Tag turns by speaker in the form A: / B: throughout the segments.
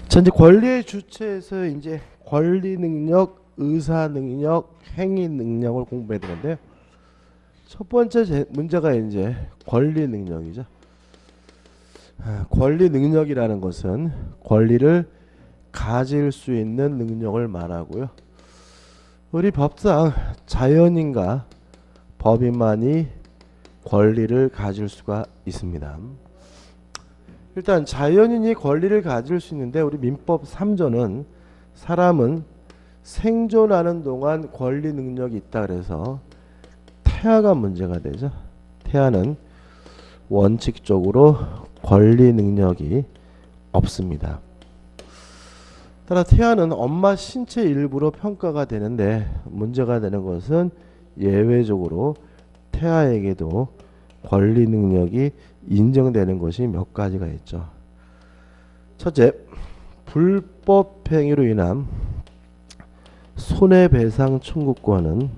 A: 자, 이제 권리의 주체에서 이제 권리 능력, 의사 능력, 행위 능력을 공부해야 되는데요. 첫 번째 문제가 이제 권리 능력이죠. 권리 능력이라는 것은 권리를 가질 수 있는 능력을 말하고요. 우리 법상 자연인과 법인만이 권리를 가질 수가 있습니다. 일단 자연인이 권리를 가질 수 있는데 우리 민법 3조는 사람은 생존하는 동안 권리 능력이 있다 그래서 태아가 문제가 되죠. 태아는 원칙적으로 권리 능력이 없습니다. 따라 태아는 엄마 신체 일부로 평가가 되는데 문제가 되는 것은 예외적으로 태아에게도 권리 능력이 인정되는 것이 몇 가지가 있죠. 첫째, 불법 행위로 인한 손해배상 청구권은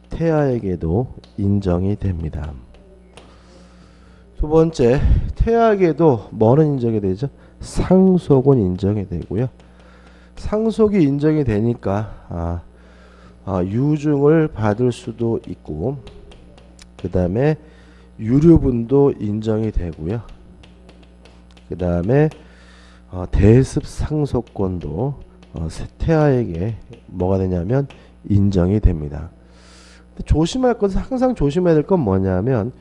A: 태아에게도 인정이 됩니다. 두 번째, 태아에게도 뭐는 인정이 되죠? 상속은 인정이 되고요. 상속이 인정이 되니까 유증을 받을 수도 있고 그 다음에 유류분도 인정이 되고요. 그 다음에 대습 상속권도 태아에게 뭐가 되냐면 인정이 됩니다. 조심할 것은 항상 조심해야 될 건 뭐냐면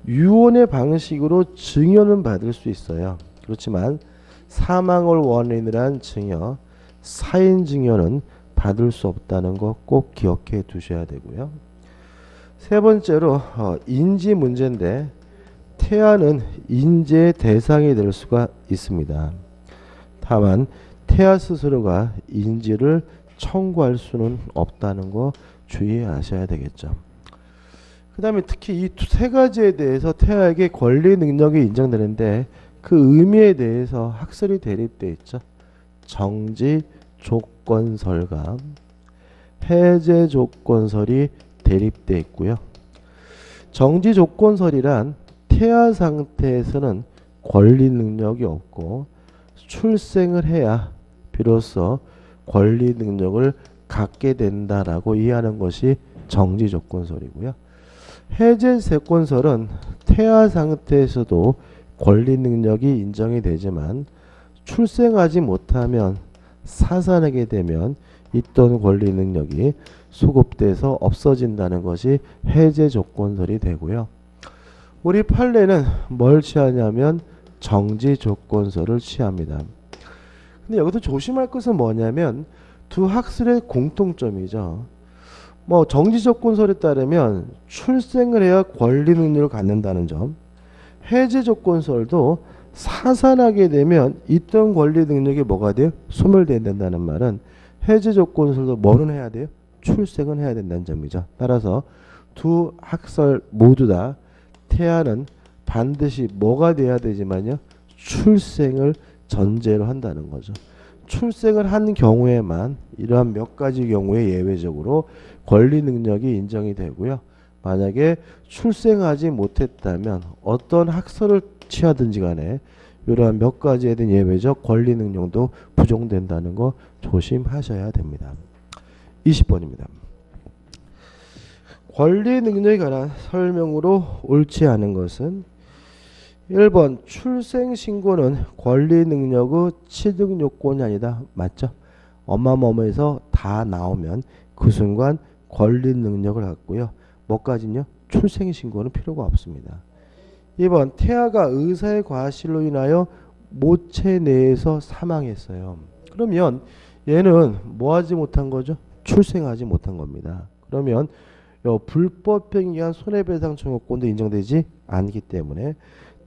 A: 유언의 방식으로 증여는 받을 수 있어요. 그렇지만 사망을 원인으로 한 증여, 사인 증여는 받을 수 없다는 거 꼭 기억해 두셔야 되고요. 세 번째로 인지 문제인데 태아는 인지의 대상이 될 수가 있습니다. 다만 태아 스스로가 인지를 청구할 수는 없다는 거 주의하셔야 되겠죠. 그 다음에 특히 이 세 가지에 대해서 태아에게 권리 능력이 인정되는데 그 의미에 대해서 학설이 대립되어 있죠. 정지 조건설과 해제 조건설이 대립되어 있고요. 정지 조건설이란 태아 상태에서는 권리 능력이 없고 출생을 해야 비로소 권리 능력을 갖게 된다라고 이해하는 것이 정지 조건설이고요. 해제 조건설은 태아 상태에서도 권리 능력이 인정이 되지만 출생하지 못하면 사산하게 되면 있던 권리 능력이 수급돼서 없어진다는 것이 해제 조건설이 되고요. 우리 판례는 뭘 취하냐면 정지 조건설을 취합니다. 근데 여기서 조심할 것은 뭐냐면 두 학설의 공통점이죠. 정지 조건설에 따르면 출생을 해야 권리 능력을 갖는다는 점, 해제 조건설도 사산하게 되면 있던 권리 능력이 뭐가 돼요? 소멸된다는 말은 해제 조건설도 뭐는 해야 돼요? 출생은 해야 된다는 점이죠. 따라서 두 학설 모두 다 태아는 반드시 뭐가 돼야 되지만요, 출생을 전제로 한다는 거죠. 출생을 한 경우에만 이러한 몇 가지 경우에 예외적으로 권리 능력이 인정이 되고요. 만약에 출생하지 못했다면 어떤 학설을 취하든지 간에 이러한 몇 가지에 대한 예외적 권리 능력도 부정된다는 거 조심하셔야 됩니다. 20번입니다. 권리 능력에 관한 설명으로 옳지 않은 것은 1번 출생 신고는 권리 능력의 취득 요건이 아니다. 맞죠? 엄마 몸에서 다 나오면 그 순간 권리 능력을 갖고요. 뭐까지는요? 출생 신고는 필요가 없습니다. 2번 태아가 의사의 과실로 인하여 모체 내에서 사망했어요. 그러면 얘는 뭐 하지 못한 거죠? 출생하지 못한 겁니다. 그러면 불법행위에 의한 손해배상 청구권도 인정되지 않기 때문에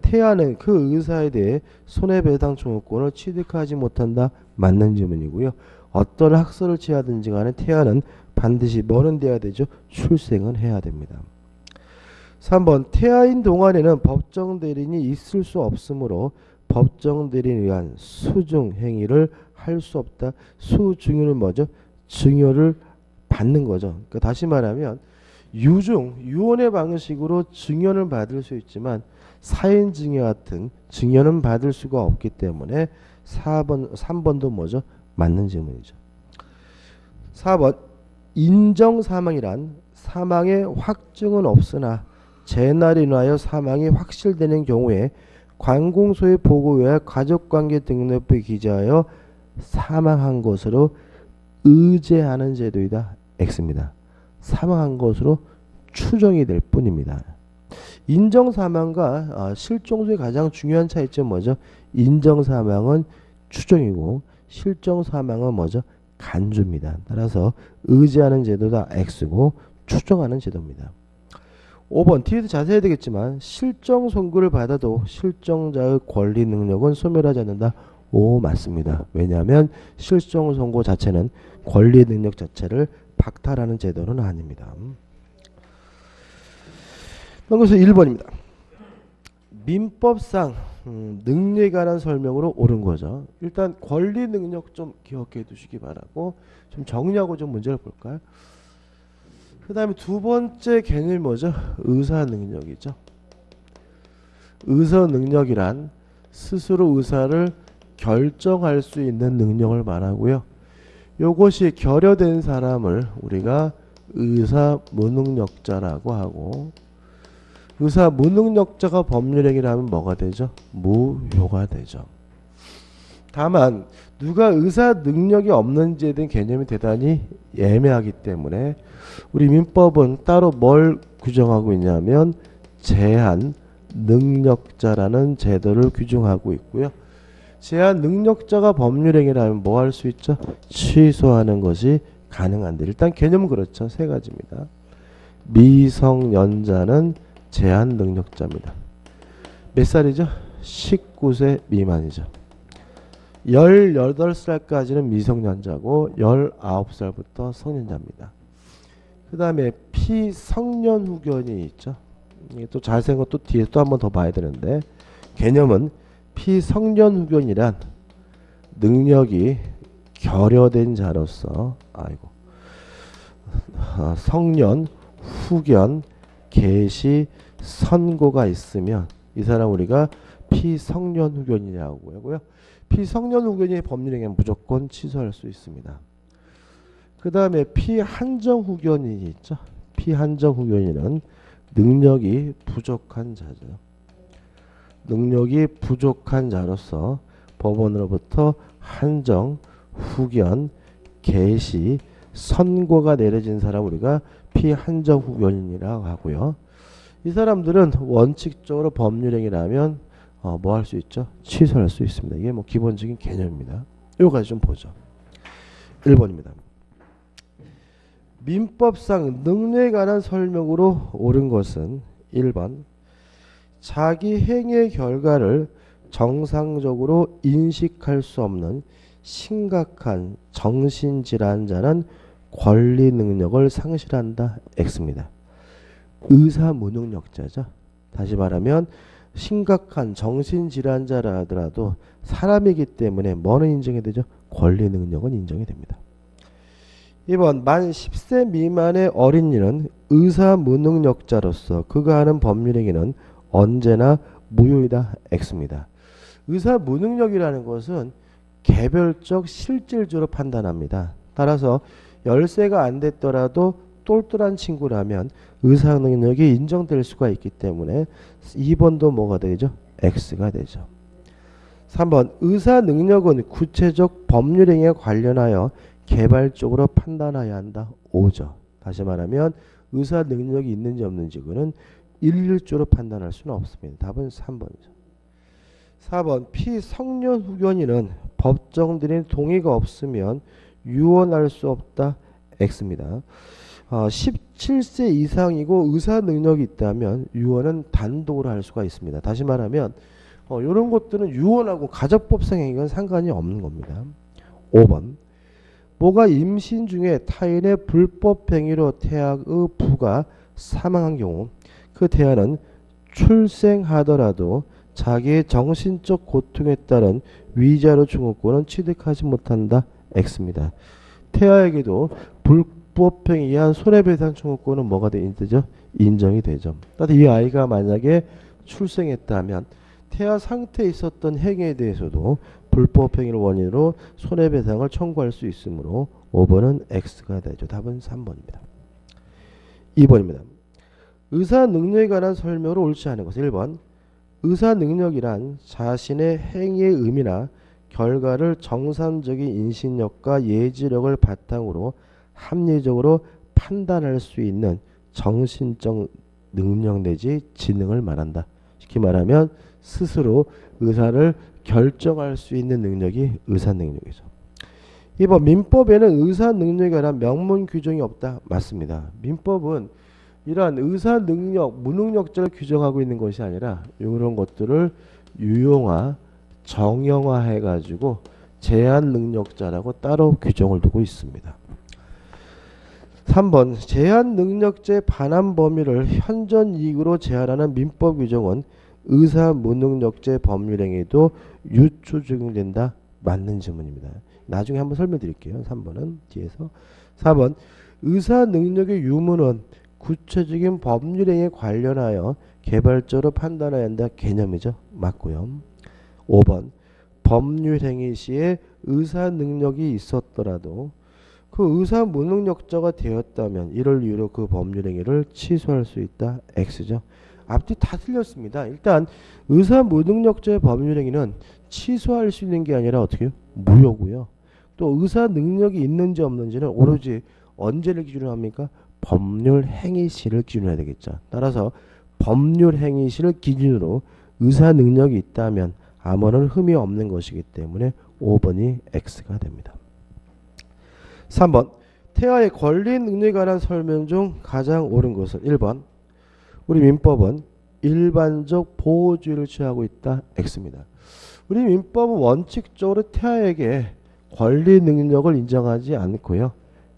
A: 태아는 그 의사에 대해 손해배상 청구권을 취득하지 못한다. 맞는 질문이고요. 어떤 학설을 취하든지 간에 태아는 반드시 뭐는 돼야 되죠? 출생은 해야 됩니다. 3번 태아인 동안에는 법정 대리인이 있을 수 없으므로 법정 대리인에 의한 수증 행위를 할 수 없다. 수증여는 뭐죠? 증여를 받는 거죠. 그러니까 다시 말하면 유언의 방식으로 증여를 받을 수 있지만 사인증여 같은 증여는 받을 수가 없기 때문에 3번도 뭐죠? 맞는 질문이죠. 4번 인정사망이란 사망의 확증은 없으나 재난으로 인하여 사망이 확실되는 경우에 관공서의 보고에 의해 가족관계 등록부에 기재하여 사망한 것으로 의제하는 제도이다. X입니다. 사망한 것으로 추정이 될 뿐입니다. 인정사망과 실종수의 가장 중요한 차이점은 뭐죠? 인정사망은 추정이고 실종사망은 뭐죠? 간주입니다. 따라서 의제하는 제도다 X고 추정하는 제도입니다. 5번 뒤에도 자세히 되겠지만 실정 선고를 받아도 실정자의 권리 능력은 소멸하지 않는다. 오, 맞습니다. 왜냐하면 실정 선고 자체는 권리 능력 자체를 박탈하는 제도는 아닙니다. 그래서 1번입니다. 민법상 능력에 관한 설명으로 옳은 거죠. 일단 권리 능력 좀 기억해 두시기 바라고 좀 정리하고 좀 문제를 볼까요? 그 다음에 두 번째 개념이 뭐죠? 의사 능력이죠. 의사 능력이란 스스로 의사를 결정할 수 있는 능력을 말하고요. 요것이 결여된 사람을 우리가 의사 무능력자라고 하고, 의사 무능력자가 법률행위를 뭐가 되죠? 무효가 되죠. 다만 누가 의사 능력이 없는지에 대한 개념이 대단히 애매하기 때문에 우리 민법은 따로 뭘 규정하고 있냐면 제한 능력자라는 제도를 규정하고 있고요. 제한 능력자가 법률행위를 하면 뭐 할 수 있죠? 취소하는 것이 가능한데, 일단 개념은 그렇죠. 세 가지입니다. 미성년자는 제한 능력자입니다. 몇 살이죠? 19세 미만이죠. 18살까지는 미성년자고 19살부터 성년자입니다. 그 다음에 피성년 후견이 있죠. 이게 또 자세한 것도 뒤에 또 한 번 더 봐야 되는데, 개념은 피성년 후견이란 능력이 결여된 자로서 성년, 후견, 계시, 선고가 있으면 이 사람 우리가 피성년 후견이라고 하고요. 피성년 후견이 법률행위는 무조건 취소할 수 있습니다. 그 다음에 피한정 후견이 있죠. 피한정 후견이는 능력이 부족한 자죠. 능력이 부족한 자로서 법원으로부터 한정, 후견, 계시, 선고가 내려진 사람 우리가 피한정 후견이라고 하고요. 이 사람들은 원칙적으로 법률행위라면 뭐 할 수 있죠? 취소할 수 있습니다. 이게 뭐 기본적인 개념입니다. 요거까지 좀 보죠. 1번입니다. 민법상 능력에 관한 설명으로 옳은 것은 1번 자기 행위의 결과를 정상적으로 인식할 수 없는 심각한 정신질환자는 권리 능력을 상실한다. X입니다. 의사 무능력자죠. 다시 말하면 심각한 정신질환자라 하더라도 사람이기 때문에 뭐는 인정이 되죠? 권리 능력은 인정이 됩니다. 2번 만 10세 미만의 어린이는 의사 무능력자로서 그가 하는 법률행위는 언제나 무효이다. X입니다. 의사 무능력이라는 것은 개별적 실질적으로 판단합니다. 따라서 10세가 안 됐더라도 똘똘한 친구라면 의사 능력이 인정될 수가 있기 때문에 2번도 뭐가 되죠? X가 되죠. 3번 의사 능력은 구체적 법률행위에 관련하여 개발적으로 판단해야 한다. 5죠. 다시 말하면 의사 능력이 있는지 없는지 그는 일률적으로 판단할 수는 없습니다. 답은 3번이죠. 4번 피성년 후견인은 법정들의 동의가 없으면 유언할 수 없다. X입니다. 17세 이상이고 의사 능력이 있다면 유언은 단독으로 할 수가 있습니다. 다시 말하면 이런 것들은 유언하고 가정법상 행위는 상관이 없는 겁니다. 5번 모가 임신 중에 타인의 불법 행위로 태아의 부가 사망한 경우 그 태아는 출생하더라도 자기의 정신적 고통에 따른 위자료 증후권은 취득하지 못한다. X입니다. 태아에게도 불법행위에 의한 손해배상 청구권은 뭐가 되죠? 인정이 되죠. 따라서 이 아이가 만약에 출생했다면 태아 상태에 있었던 행위에 대해서도 불법행위를 원인으로 손해배상을 청구할 수 있으므로 5번은 X가 되죠. 답은 3번입니다. 2번입니다. 의사 능력에 관한 설명으로 옳지 않은 것은 1번 의사 능력이란 자신의 행위의 의미나 결과를 정상적인 인식력과 예지력을 바탕으로 합리적으로 판단할 수 있는 정신적 능력 내지 지능을 말한다. 쉽게 말하면 스스로 의사를 결정할 수 있는 능력이 의사 능력이죠. 2번 민법에는 의사 능력에 관한 명문 규정이 없다. 맞습니다. 민법은 이러한 의사 능력, 무능력자를 규정하고 있는 것이 아니라 이런 것들을 유용화, 정형화 해가지고 제한 능력자라고 따로 규정을 두고 있습니다. 3번 제한 능력자의 반환 범위를 현전 이익으로 제한하는 민법 규정은 의사 무능력자의 법률행위도 유추 적용된다. 맞는 질문입니다. 나중에 한번 설명드릴게요. 3번은 뒤에서. 4번 의사 능력의 유무는 구체적인 법률행위에 관련하여 개발적으로 판단해야 한다. 개념이죠. 맞고요. 5번 법률행위 시에 의사 능력이 있었더라도 그 의사 무능력자가 되었다면 이를 이유로 그 법률행위를 취소할 수 있다. X죠. 앞뒤 다 틀렸습니다. 일단 의사 무능력자의 법률행위는 취소할 수 있는 게 아니라 어떻게 무효고요. 또 의사 능력이 있는지 없는지는 오로지 언제를 기준으로 합니까? 법률 행위시를 기준으로 해야 되겠죠. 따라서 법률 행위시를 기준으로 의사 능력이 있다면 아무런 흠이 없는 것이기 때문에 5번이 X가 됩니다. 3번 태아의 권리 능력에 관한 설명 중 가장 옳은 것은 1번 우리 민법은 일반적 보호주의를 취하고 있다. X입니다. 우리 민법은 원칙적으로 태아에게 권리 능력을 인정하지 않고요.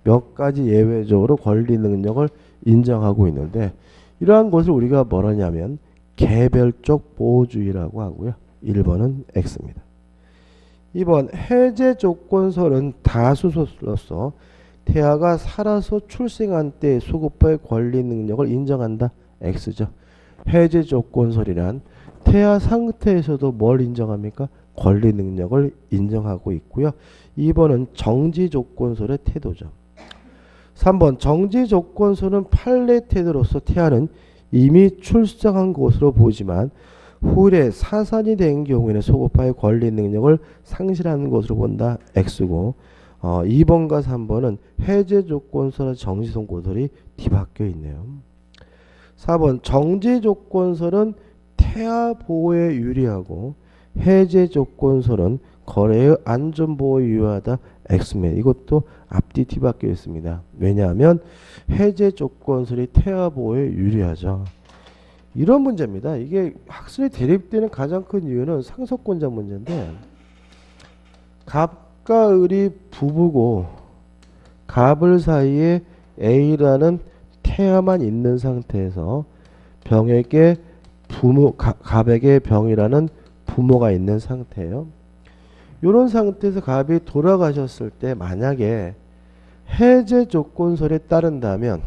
A: 몇 가지 예외적으로 권리 능력을 인정하고 있는데 이러한 것을 우리가 뭐라냐면 개별적 보호주의라고 하고요. 1번은 X입니다. 2번 해제 조건설은 다수소로서 태아가 살아서 출생한 때 소급부의 권리 능력을 인정한다. X죠. 해제 조건설이란 태아 상태에서도 뭘 인정합니까? 권리 능력을 인정하고 있고요. 2번은 정지 조건설의 태도죠. 3번 정지 조건설은 판례 태도로서 태아는 이미 출생한 것으로 보지만 후에 사산이 된 경우에는 소급파의 권리 능력을 상실하는 것으로 본다. X고 2번과 3번은 해제 조건설의 정지 조건설이 뒤바뀌어 있네요. 4번 정지 조건설은 태아 보호에 유리하고 해제 조건설은 거래의 안전보호에 유효하다. X입니다. 이것도 앞뒤 뒤바뀌어 있습니다. 왜냐하면 해제 조건설이 태아 보호에 유리하죠. 이런 문제입니다. 이게 학술에 대립되는 가장 큰 이유는 상속권자 문제인데 갑과 을이 부부고 갑을 사이에 A라는 태아만 있는 상태에서 병에게 갑에게 병이라는 부모가 있는 상태예요. 이런 상태에서 갑이 돌아가셨을 때 만약에 해제 조건설에 따른다면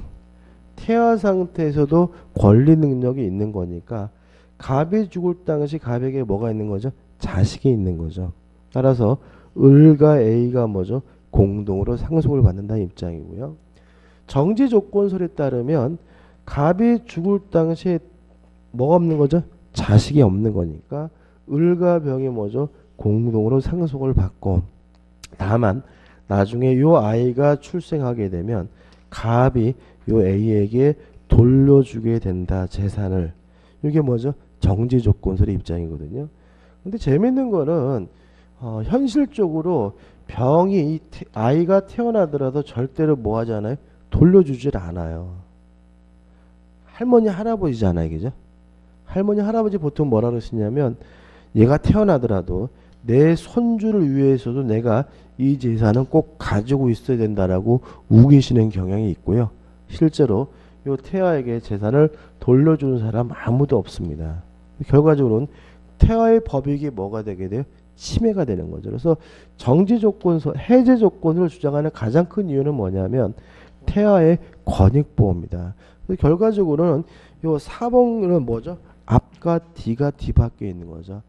A: 태아 상태에서도 권리 능력이 있는 거니까 갑이 죽을 당시 갑에게 뭐가 있는 거죠? 자식이 있는 거죠. 따라서 을과 A가 뭐죠? 공동으로 상속을 받는다는 입장이고요. 정지 조건설에 따르면 갑이 죽을 당시에 뭐가 없는 거죠? 자식이 없는 거니까 을과 병이 뭐죠? 공동으로 상속을 받고 다만 나중에 요 아이가 출생하게 되면 갑이 요 A에게 돌려주게 된다. 재산을. 이게 뭐죠? 정지 조건설의 입장이거든요. 근데 재밌는 거는 현실적으로 병이 아이가 태어나더라도 절대로 뭐 하잖아요? 돌려주질 않아요. 할머니 할아버지잖아요. 그죠? 할머니 할아버지 보통 뭐라 그러시냐면 얘가 태어나더라도 내 손주를 위해서도 내가 이 재산은 꼭 가지고 있어야 된다라고 우기시는 경향이 있고요. 실제로 이 태아에게 재산을 돌려주는 사람 아무도 없습니다. 결과적으로는 태아의 법익이 뭐가 되게 돼요? 침해가 되는 거죠. 그래서 정지 조건서, 해제 조건을 주장하는 가장 큰 이유는 뭐냐면 태아의 권익보호입니다. 그래서 결과적으로는 요 4번은 뭐죠? 앞과 D가 뒤바뀌어 있는 거죠.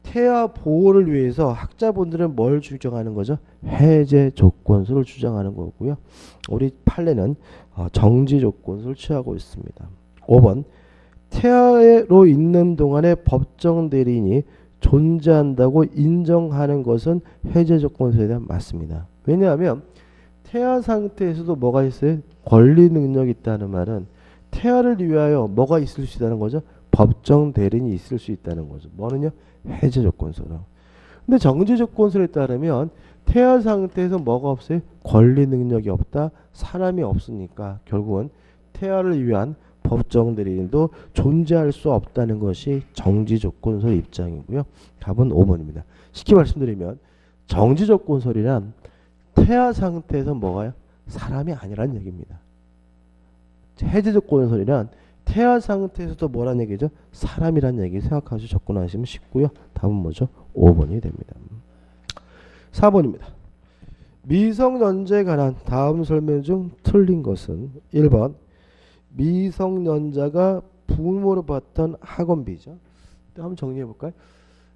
A: 태아 보호를 위해서 학자분들은 뭘 주장하는 거죠? 해제 조건수를 주장하는 거고요. 우리 판례는 정지 조건수를 취하고 있습니다. 5번 태아로 있는 동안에 법정 대리인이 존재한다고 인정하는 것은 해제 조건수에 대한 맞습니다. 왜냐하면 태아 상태에서도 뭐가 있어요? 권리 능력이 있다는 말은 태아를 위하여 뭐가 있을 수 있다는 거죠? 법정 대리인이 있을 수 있다는 거죠. 뭐는요? 해제 조건수로. 근데 정지 조건수에 따르면 태아 상태에서 뭐가 없어요? 권리 능력이 없다. 사람이 없으니까 결국은 태아를 위한 법정 대리인도 존재할 수 없다는 것이 정지 조건설 입장이고요. 답은 5번입니다. 쉽게 말씀드리면 정지 조건설이란 태아 상태에서 뭐가요? 사람이 아니란 얘기입니다. 해제 조건설이란 태아 상태에서도 뭐란 얘기죠? 사람이란 얘기 생각하시고 접근하시면 쉽고요. 답은 뭐죠? 5번이 됩니다. 4번입니다. 미성년자에 관한 다음 설명 중 틀린 것은 1번 미성년자가 부모로 받던 학원비죠. 한번 정리해 볼까요?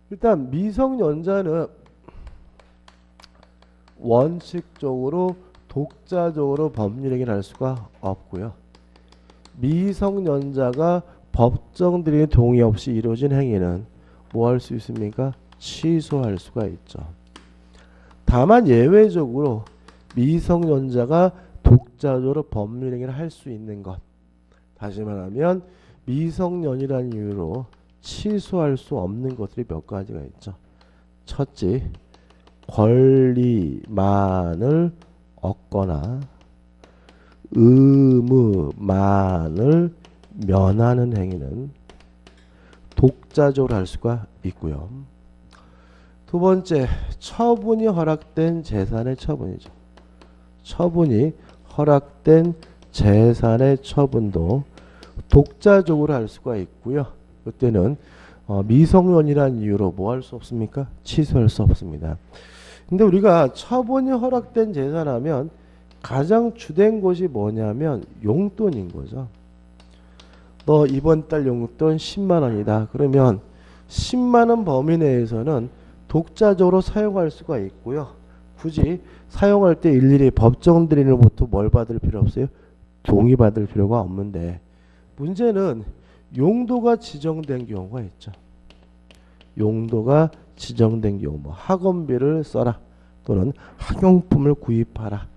A: 일단 미성년자는 원칙적으로 독자적으로 법률행위를 할 수가 없고요. 미성년자가 법정 대리인의 동의 없이 이루어진 행위는 뭐 할 수 있습니까? 취소할 수가 있죠. 다만 예외적으로 미성년자가 독자적으로 법률행위를 할 수 있는 것, 다시 말하면 미성년이라는 이유로 취소할 수 없는 것들이 몇 가지가 있죠. 첫째, 권리만을 얻거나 의무만을 면하는 행위는 독자적으로 할 수가 있고요. 두 번째, 처분이 허락된 재산의 처분이죠. 처분이 허락된 재산의 처분도 독자적으로 할 수가 있고요. 그때는 미성년이라는 이유로 뭐 할 수 없습니까? 취소할 수 없습니다. 근데 우리가 처분이 허락된 재산하면 가장 주된 것이 뭐냐면 용돈인 거죠. 너 이번 달 용돈 10만 원이다. 그러면 10만 원 범위 내에서는 독자적으로 사용할 수가 있고요. 굳이 사용할 때 일일이 법정 대리인으로부터 뭘 받을 필요 없어요? 동의받을 필요가 없는데 문제는 용도가 지정된 경우가 있죠. 용도가 지정된 경우 뭐 학원비를 써라 또는 학용품을 구입하라.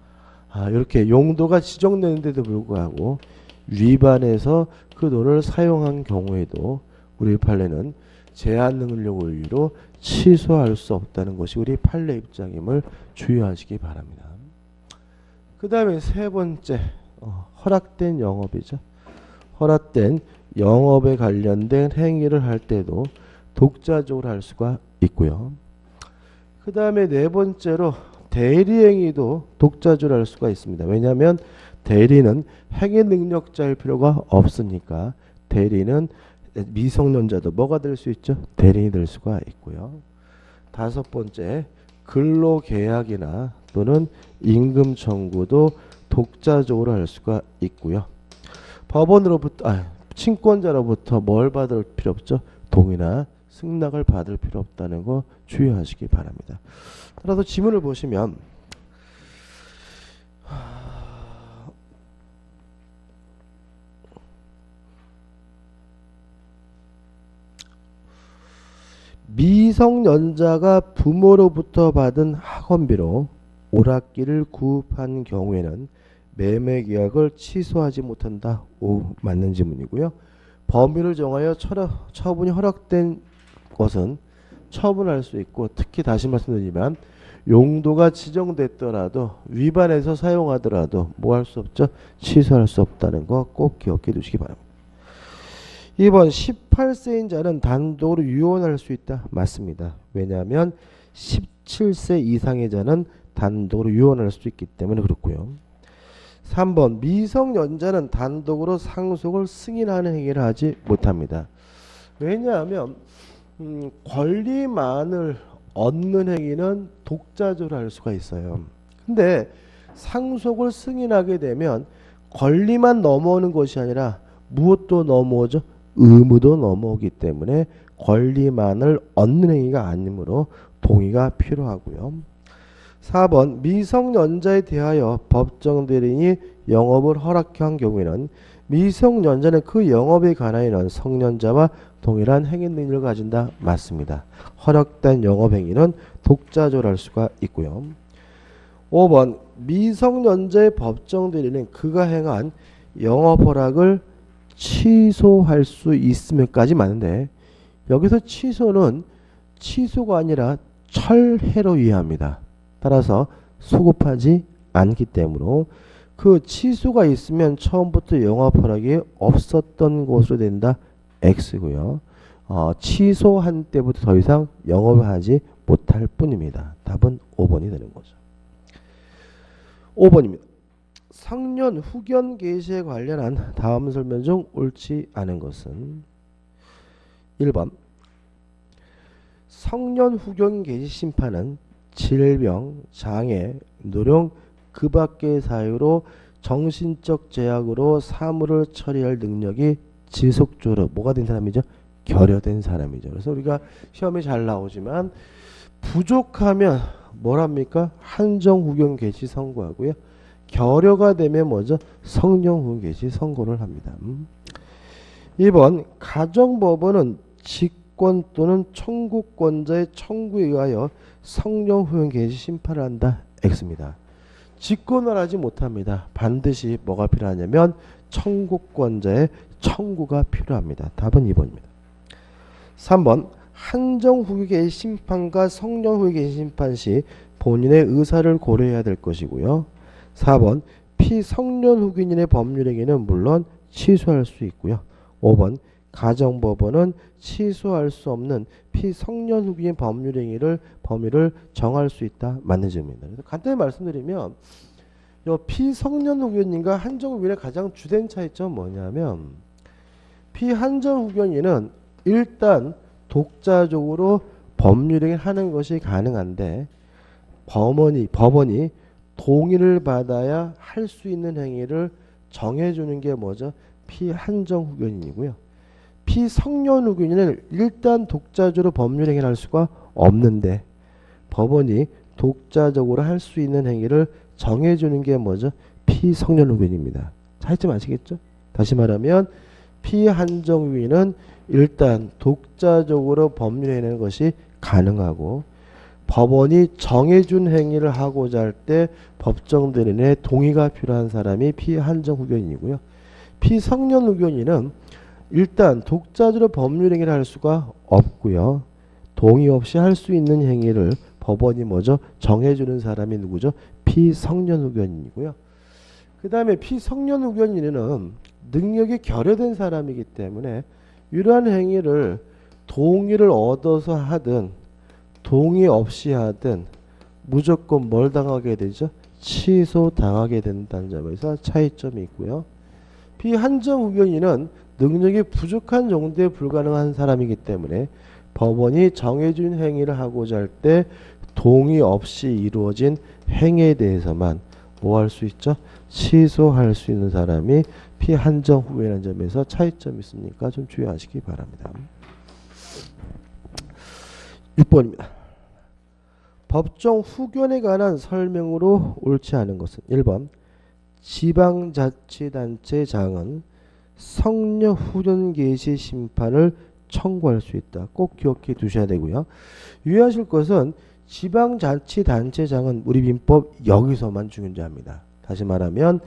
A: 이렇게 용도가 지정되는데도 불구하고 위반해서 그 돈을 사용한 경우에도 우리 판례는 제한 능력을 이유로 취소할 수 없다는 것이 우리 판례 입장임을 주의하시기 바랍니다. 그 다음에 세 번째, 허락된 영업이죠. 허락된 영업에 관련된 행위를 할 때도 독자적으로 할 수가 있고요. 그 다음에 네 번째로 대리행위도 독자적으로 할 수가 있습니다. 왜냐하면 대리는 행위 능력자일 필요가 없으니까 대리는 미성년자도 뭐가 될 수 있죠? 대리인이 될 수가 있고요. 다섯 번째, 근로계약이나 또는 임금 청구도 독자적으로 할 수가 있고요. 법원으로부터 친권자로부터 뭘 받을 필요 없죠? 동의나 승낙을 받을 필요 없다는 거 주의하시기 바랍니다. 따라서 지문을 보시면 미성년자가 부모로부터 받은 학원비로 오락기를 구입한 경우에는 매매계약을 취소하지 못한다. 오, 맞는 지문이고요. 범위를 정하여 처분이 허락된 것은 처분할 수 있고 특히 다시 말씀드리지만 용도가 지정됐더라도 위반해서 사용하더라도 뭐 할 수 없죠? 취소할 수 없다는 거 꼭 기억해 두시기 바랍니다. 2번 18세인 자는 단독으로 유언할 수 있다. 맞습니다. 왜냐하면 17세 이상의 자는 단독으로 유언할 수 있기 때문에 그렇고요. 3번 미성년자는 단독으로 상속을 승인하는 행위를 하지 못합니다. 왜냐하면 권리만을 얻는 행위는 독자적으로 할 수가 있어요. 근데 상속을 승인하게 되면 권리만 넘어오는 것이 아니라 무엇도 넘어오죠? 의무도 넘어오기 때문에 권리만을 얻는 행위가 아니므로 동의가 필요하고요. 4번 미성년자에 대하여 법정 대리인이 영업을 허락한 경우에는 미성년자는 그 영업에 관하여는 성년자와 동일한 행위 능력을 가진다. 맞습니다. 허락된 영업 행위는 독자적으로 할 수가 있고요. 5번 미성년자의 법정 대리인은 그가 행한 영업 허락을 취소할 수 있으면까지 맞는데 여기서 취소는 취소가 아니라 철회로 이해합니다. 따라서 소급하지 않기 때문에 그 취소가 있으면 처음부터 영업 허락이 없었던 것으로 된다. X고요. 취소한 때부터 더 이상 영업을 하지 못할 뿐입니다. 답은 5번이 되는 거죠. 5번입니다. 성년 후견 개시에 관련한 다음 설명 중 옳지 않은 것은 1번 성년 후견 개시 심판은 질병, 장애, 노령 그 밖의 사유로 정신적 제약으로 사물을 처리할 능력이 지속적으로 뭐가 된 사람이죠? 결여된 사람이죠. 그래서 우리가 시험에 잘 나오지만 부족하면 뭐랍니까? 한정 후견 개시 선고하고요. 결여가 되면 뭐죠? 성령 후견 개시 선고를 합니다. 2번 가정법원은 직권 또는 청구권자의 청구에 의하여 성령 후견 개시 심판을 한다. X입니다. 직권을 하지 못합니다. 반드시 뭐가 필요하냐면 청구권자의 청구가 필요합니다. 답은 2번입니다. 3번 한정 후견 개시 심판과 성령 후견 개시 심판 시 본인의 의사를 고려해야 될 것이고요. 4번 피성년 후견인의 법률행위는 물론 취소할 수 있고요. 5번 가정법원은 취소할 수 없는 피성년 후견인 범위를 정할 수 있다. 맞는 점입니다. 그래서 간단히 말씀드리면 이 피성년 후견인과 한정 후견인의 가장 주된 차이점은 뭐냐면 피한정 후견인은 일단 독자적으로 법률행위를 하는 것이 가능한데 법원이 동의를 받아야 할 수 있는 행위를 정해주는 게 뭐죠? 피한정 후견인이고요. 피성년 후견인은 일단 독자적으로 법률행위를 할 수가 없는데 법원이 독자적으로 할 수 있는 행위를 정해주는 게 뭐죠? 피성년 후견입니다. 차이점 아시겠죠? 다시 말하면 피한정 후견인은 일단 독자적으로 법률행위를 하는 것이 가능하고 법원이 정해준 행위를 하고자 할 때 법정 대리인의 동의가 필요한 사람이 피한정 후견인이고요. 피성년 후견인은 일단 독자적으로 법률 행위를 할 수가 없고요. 동의 없이 할 수 있는 행위를 법원이 뭐죠? 정해주는 사람이 누구죠? 피성년 후견인이고요. 그 다음에 피성년 후견인은 능력이 결여된 사람이기 때문에 이러한 행위를 동의를 얻어서 하든 동의 없이 하든 무조건 뭘 당하게 되죠? 취소당하게 된다는 점에서 차이점이 있고요. 피한정 후견인은 능력이 부족한 정도에 불가능한 사람이기 때문에 법원이 정해준 행위를 하고자 할 때 동의 없이 이루어진 행위에 대해서만 뭐 할 수 있죠? 취소할 수 있는 사람이 피한정 후견이라는 점에서 차이점이 있으니까 좀 주의하시기 바랍니다. 6번입니다. 법정 후견에 관한 설명으로 옳지 않은 것은 1번 지방자치단체장은 성녀 후견 개시 심판을 청구할 수 있다. 꼭 기억해 두셔야 되고요. 유의하실 것은 지방자치단체장은 우리 민법 여기서만 중요합니다. 다시 말하면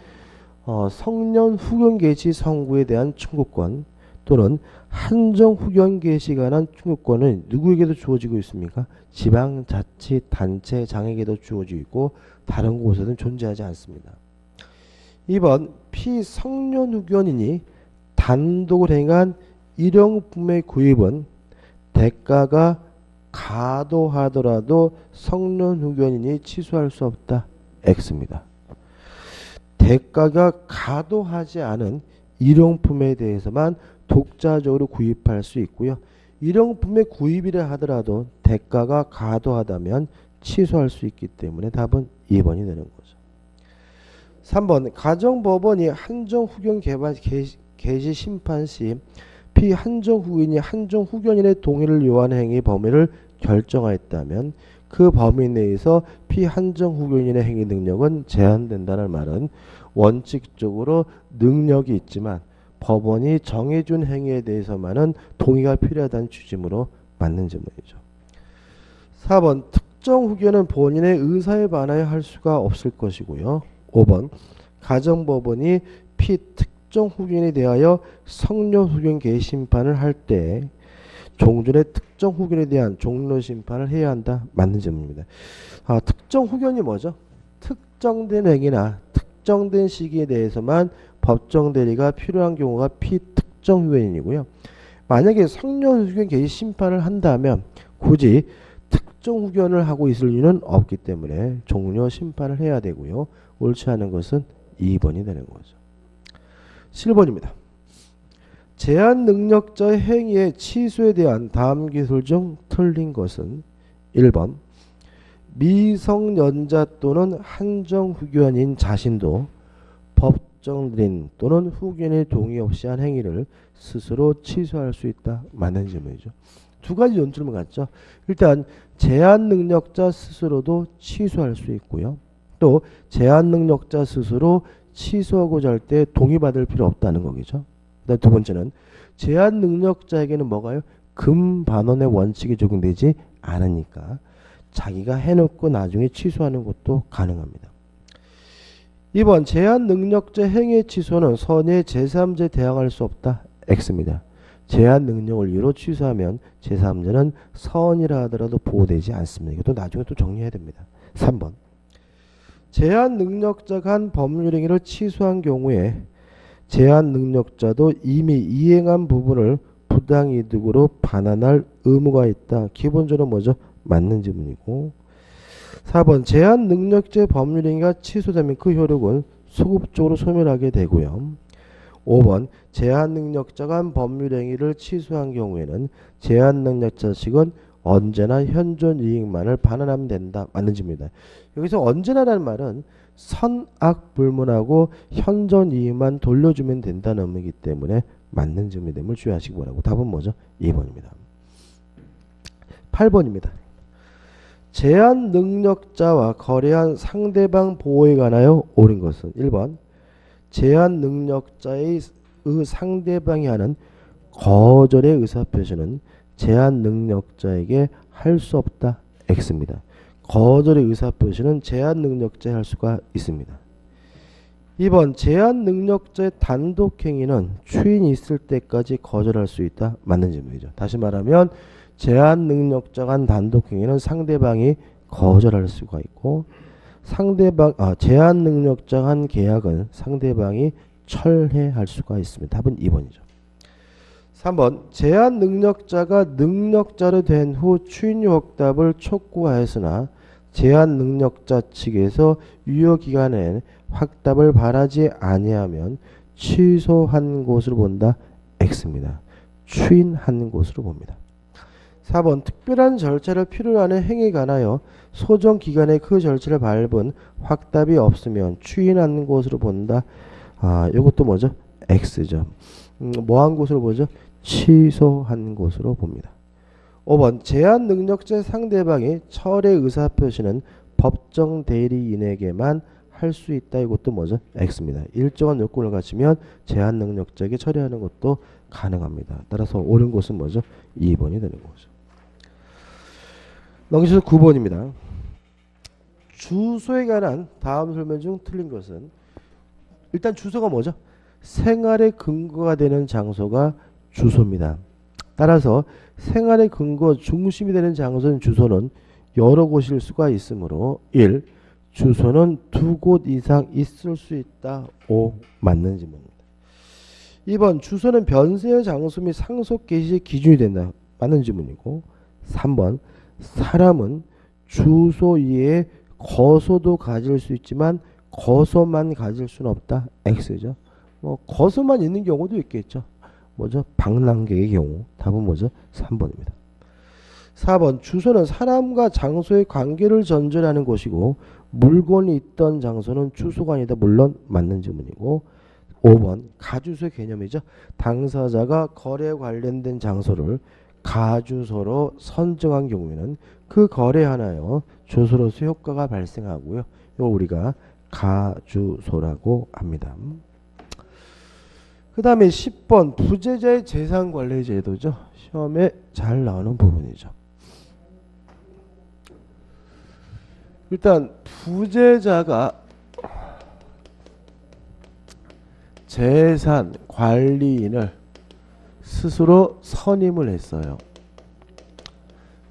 A: 성년 후견 개시 선고에 대한 청구권 또는 한정 후견 개시에 관한 청구권은 누구에게도 주어지고 있습니까? 지방자치단체장에게도 주어지고 있고 다른 곳에는 존재하지 않습니다. 2번 피성년 후견인이 단독을 행한 일용품의 구입은 대가가 가도하더라도 성년 후견인이 취소할 수 없다. X입니다. 대가가 가도하지 않은 일용품에 대해서만 독자적으로 구입할 수 있고요. 일용품의 구입이라 하더라도 대가가 가도하다면 취소할 수 있기 때문에 답은 2번이 되는 거죠. 3번 가정법원이 한정후견 개시 심판 시 피한정후인이 한정후견인의 동의를 요하는 행위 범위를 결정하였다면 그 범위 내에서 피한정후견인의 행위 능력은 제한된다는 말은 원칙적으로 능력이 있지만 법원이 정해준 행위에 대해서만은 동의가 필요하다는 취지로 맞는 질문이죠. 4번 특정 후견은 본인의 의사에 반하여 할 수가 없을 것이고요. 5번 가정법원이 피특정 후견에 대하여 성년 후견 개시 심판을 할 때 종전의 특정 후견에 대한 종료 심판을 해야 한다. 맞는 질문입니다. 특정 후견이 뭐죠? 특정된 행위나 특정된 시기에 대해서만 법정 대리가 필요한 경우가 피특정 후견이고요. 만약에 성년 후견 개시 심판을 한다면 굳이 특정 후견을 하고 있을 이유는 없기 때문에 종료 심판을 해야 되고요. 옳지 않은 것은 2번이 되는 거죠. 7번입니다. 제한 능력자의 행위의 취소에 대한 다음 기술 중 틀린 것은 1번 미성년자 또는 한정후견인 자신도 법정대리인 또는 후견의 동의 없이 한 행위를 스스로 취소할 수 있다. 맞는 질문이죠. 두 가지 논점을 갖죠. 일단 제한 능력자 스스로도 취소할 수 있고요. 또 제한 능력자 스스로 취소하고자 할 때 동의받을 필요 없다는 거겠죠. 그다음 두 번째는 제한 능력자에게는 뭐가요? 금반원의 원칙이 적용되지 않으니까 자기가 해놓고 나중에 취소하는 것도 가능합니다. 2번 제한 능력자 행위의 취소는 선의 제3자에 대항할 수 없다. X입니다. 제한 능력을 이유로 취소하면 제3자는 선이라 하더라도 보호되지 않습니다. 이것도 나중에 또 정리해야 됩니다. 3번 제한 능력자가 한 법률 행위를 취소한 경우에 제한 능력자도 이미 이행한 부분을 부당이득으로 반환할 의무가 있다. 기본적으로 뭐죠? 맞는 질문이고 4번 제한 능력자의 법률 행위가 취소되면 그 효력은 소급적으로 소멸하게 되고요. 5번 제한 능력자가 한 법률 행위를 취소한 경우에는 제한 능력자 측은 언제나 현존 이익만을 반환하면 된다. 맞는 질문입니다. 여기서 언제나라는 말은 선악 불문하고 현존 이익만 돌려주면 된다는 의미이기 때문에 맞는 질문임을 주의하시기 바라고 답은 뭐죠? 2번입니다. 8번입니다. 제한 능력자와 거래한 상대방 보호에 관하여 옳은 것은 1번 제한 능력자의 상대방이 하는 거절의 의사표시는 제한 능력자에게 할 수 없다. X입니다. 거절의 의사표시는 제한 능력자에 할 수가 있습니다. 2번 제한 능력자의 단독행위는 추인이 있을 때까지 거절할 수 있다. 맞는 질문이죠. 다시 말하면 제한 능력자가 한 단독행위는 상대방이 거절할 수가 있고 제한 능력자가 한 계약은 상대방이 철회할 수가 있습니다. 답은 2번이죠. 3번 제한 능력자가 능력자로 된 후 추인료 확답을 촉구하였으나 제한 능력자 측에서 유효기간에 확답을 바라지 아니하면 취소한 것으로 본다. X입니다. 추인한 것으로 봅니다. 4번 특별한 절차를 필요로 하는 행위에 관하여 소정기간에 그 절차를 밟은 확답이 없으면 추인한 것으로 본다. 이것도 뭐죠? X죠. 뭐한 것으로 보죠? 취소한 것으로 봅니다. 5번 제한 능력자의 상대방이 철회 의사표시는 법정 대리인에게만 할 수 있다. 이것도 뭐죠? X입니다. 일정한 요건을 갖추면 제한 능력자에게 철회하는 것도 가능합니다. 따라서 옳은 것은 뭐죠? 2번이 되는 거죠. 넘기셔서 9번입니다. 주소에 관한 다음 설명 중 틀린 것은 일단 주소가 뭐죠? 생활의 근거가 되는 장소가 주소입니다. 따라서 생활의 근거 중심이 되는 장소인 주소는 여러 곳일 수가 있으므로 1. 주소는 2곳 이상 있을 수 있다. 5. 맞는 질문입니다. 2번 주소는 변세의 장소 및 상속 개시의 기준이 된다. 맞는 질문이고 3번 사람은 주소 이외에 거소도 가질 수 있지만 거소만 가질 수는 없다. X죠. 거소만 있는 경우도 있겠죠. 뭐죠? 방랑객의 경우. 답은 뭐죠? 3번입니다. 4번 주소는 사람과 장소의 관계를 전제하는 것이고 물건이 있던 장소는 주소가 아니다. 물론 맞는 질문이고 5번 가주소의 개념이죠. 당사자가 거래에 관련된 장소를 가주소로 선정한 경우에는 그 거래 하나요 주소로서 효과가 발생하고요. 이거 우리가 가주소라고 합니다. 그 다음에 10번 부재자의 재산관리 제도죠. 시험에 잘 나오는 부분이죠. 일단 부재자가 재산관리인을 스스로 선임을 했어요.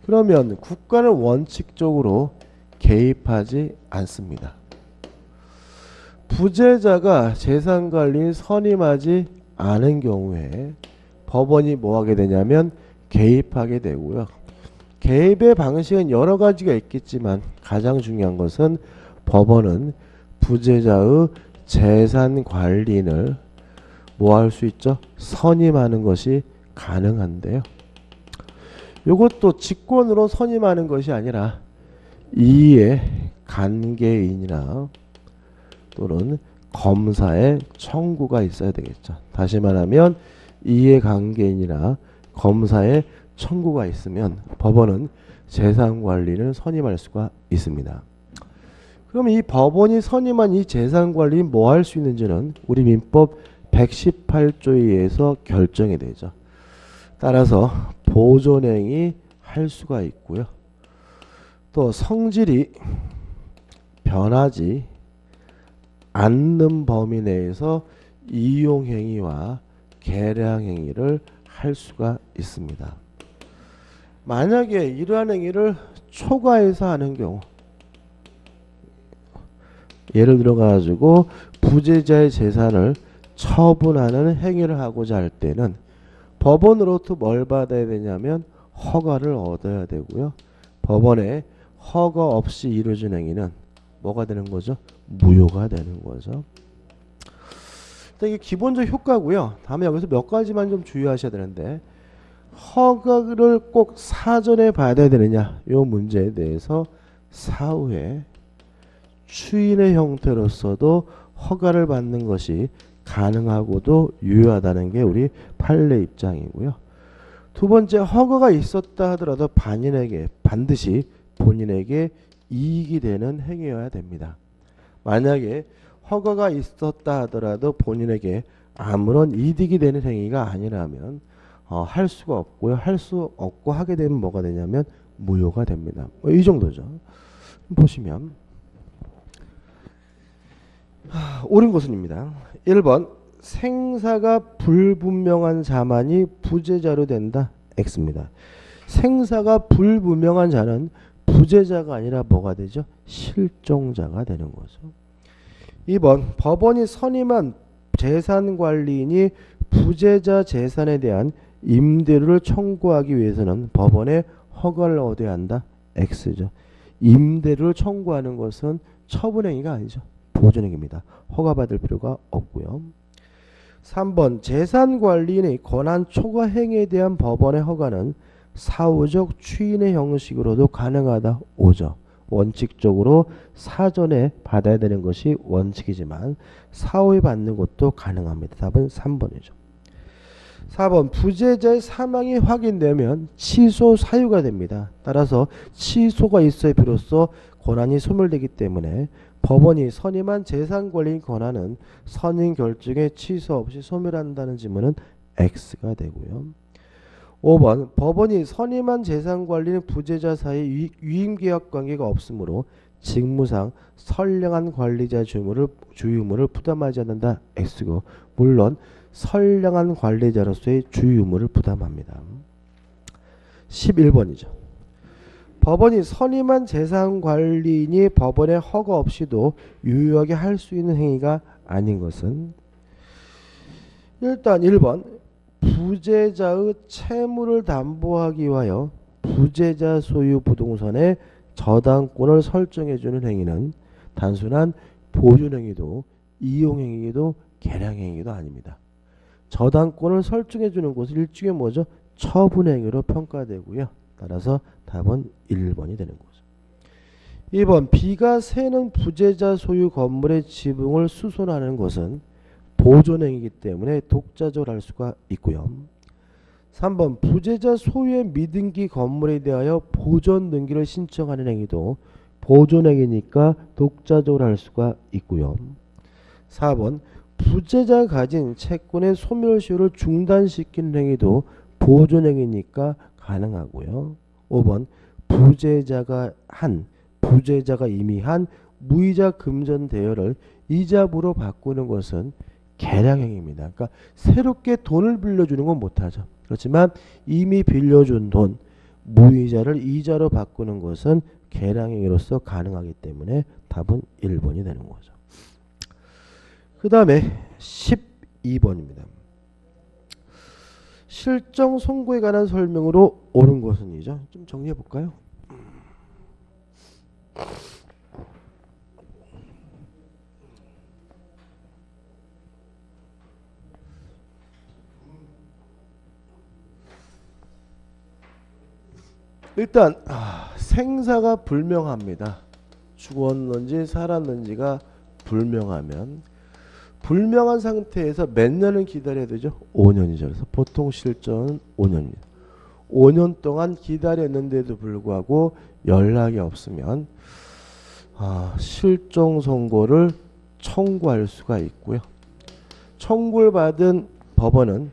A: 그러면 국가는 원칙적으로 개입하지 않습니다. 부재자가 재산관리인 선임하지 않은 경우에 법원이 뭐 하게 되냐면 개입하게 되고요. 개입의 방식은 여러 가지가 있겠지만 가장 중요한 것은 법원은 부재자의 재산관리인을 뭐 할 수 있죠? 선임하는 것이 가능한데요. 이것도 직권으로 선임하는 것이 아니라 이해 관계인이나 또는 검사의 청구가 있어야 되겠죠. 다시 말하면 이해관계인이나 검사의 청구가 있으면 법원은 재산관리를 선임할 수가 있습니다. 그럼 이 법원이 선임한 이 재산관리는 뭐 할 수 있는지는 우리 민법 118조에 의해서 결정이 되죠. 따라서 보존행위 할 수가 있고요. 또 성질이 변하지 않는 범위 내에서 이용행위와 계량행위를 할 수가 있습니다. 만약에 이러한 행위를 초과해서 하는 경우, 예를 들어 가지고 부재자의 재산을 처분하는 행위를 하고자 할 때는 법원으로부터 뭘 받아야 되냐면 허가를 얻어야 되고요. 법원의 허가 없이 이루어진 행위는 뭐가 되는 거죠? 무효가 되는 거죠. 이게 기본적 효과고요. 다음에 여기서 몇 가지만 좀 주의하셔야 되는데, 허가를 꼭 사전에 받아야 되느냐 이 문제에 대해서 사후에 추인의 형태로서도 허가를 받는 것이 가능하고도 유효하다는 게 우리 판례 입장이고요. 두 번째, 허가가 있었다 하더라도 반드시 본인에게 이익이 되는 행위여야 됩니다. 만약에 허가가 있었다 하더라도 본인에게 아무런 이득이 되는 행위가 아니라면 할 수가 없고요. 할 수 없고 하게 되면 뭐가 되냐면 무효가 됩니다. 이 정도죠. 보시면 옳은 것은입니다. 1번 생사가 불분명한 자만이 부재자로 된다. X입니다. 생사가 불분명한 자는 부재자가 아니라 뭐가 되죠? 실종자가 되는 거죠. 2번 법원이 선임한 재산관리인이 부재자 재산에 대한 임대료를 청구하기 위해서는 법원의 허가를 얻어야 한다. X죠. 임대료를 청구하는 것은 처분행위가 아니죠. 보존행위입니다. 허가받을 필요가 없고요. 3번 재산관리인의 권한 초과 행위에 대한 법원의 허가는 사후적 추인의 형식으로도 가능하다. 5죠. 원칙적으로 사전에 받아야 되는 것이 원칙이지만 사후에 받는 것도 가능합니다. 답은 3번이죠. 4번 부재자의 사망이 확인되면 취소 사유가 됩니다. 따라서 취소가 있어야 비로소 권한이 소멸되기 때문에 법원이 선임한 재산관리인 권한은 선임 결정에 취소 없이 소멸한다는 지문은 X가 되고요. 5번 법원이 선임한 재산관리는 부재자 사이 유임계약 관계가 없으므로 직무상 선량한 관리자 주의의무를 부담하지 않는다. X고 물론 선량한 관리자로서의 주의의무를 부담합니다. 11번이죠. 법원이 선임한 재산관리인이 법원의 허가 없이도 유효하게 할 수 있는 행위가 아닌 것은 일단 1번 부재자의 채무를 담보하기 위하여 부재자 소유 부동산의 저당권을 설정해주는 행위는 단순한 보존행위도 이용행위도 계량행위도 아닙니다. 저당권을 설정해주는 것은 일종의 뭐죠? 처분행위로 평가되고요. 따라서 답은 1번이 되는 거죠. 2번 B가 세는 부재자 소유 건물의 지붕을 수선하는 것은 보존행위이기 때문에 독자적으로 할 수가 있고요. 3번 부재자 소유의 미등기 건물에 대하여 보존 등기를 신청하는 행위도 보존행위니까 독자적으로 할 수가 있고요. 4번 부재자가 가진 채권의 소멸시효를 중단시키는 행위도 보존행위니까 가능하고요. 5번 부재자가 이미 한 무이자 금전 대여를 이자부로 바꾸는 것은 계량행위입니다. 그러니까 새롭게 돈을 빌려주는 건 못하죠. 그렇지만 이미 빌려준 돈 무이자를 이자로 바꾸는 것은 계량행위로서 가능하기 때문에 답은 1번이 되는 거죠. 그 다음에 12번입니다. 실정 선고에 관한 설명으로 옳은 것은이죠. 좀 정리해 볼까요? 일단 생사가 불명합니다. 죽었는지 살았는지가 불명하면 불명한 상태에서 몇 년을 기다려야 되죠? 5년이죠. 그래서 보통 실정은 5년입니다. 5년 동안 기다렸는데도 불구하고 연락이 없으면 실종 선고를 청구할 수가 있고요. 청구를 받은 법원은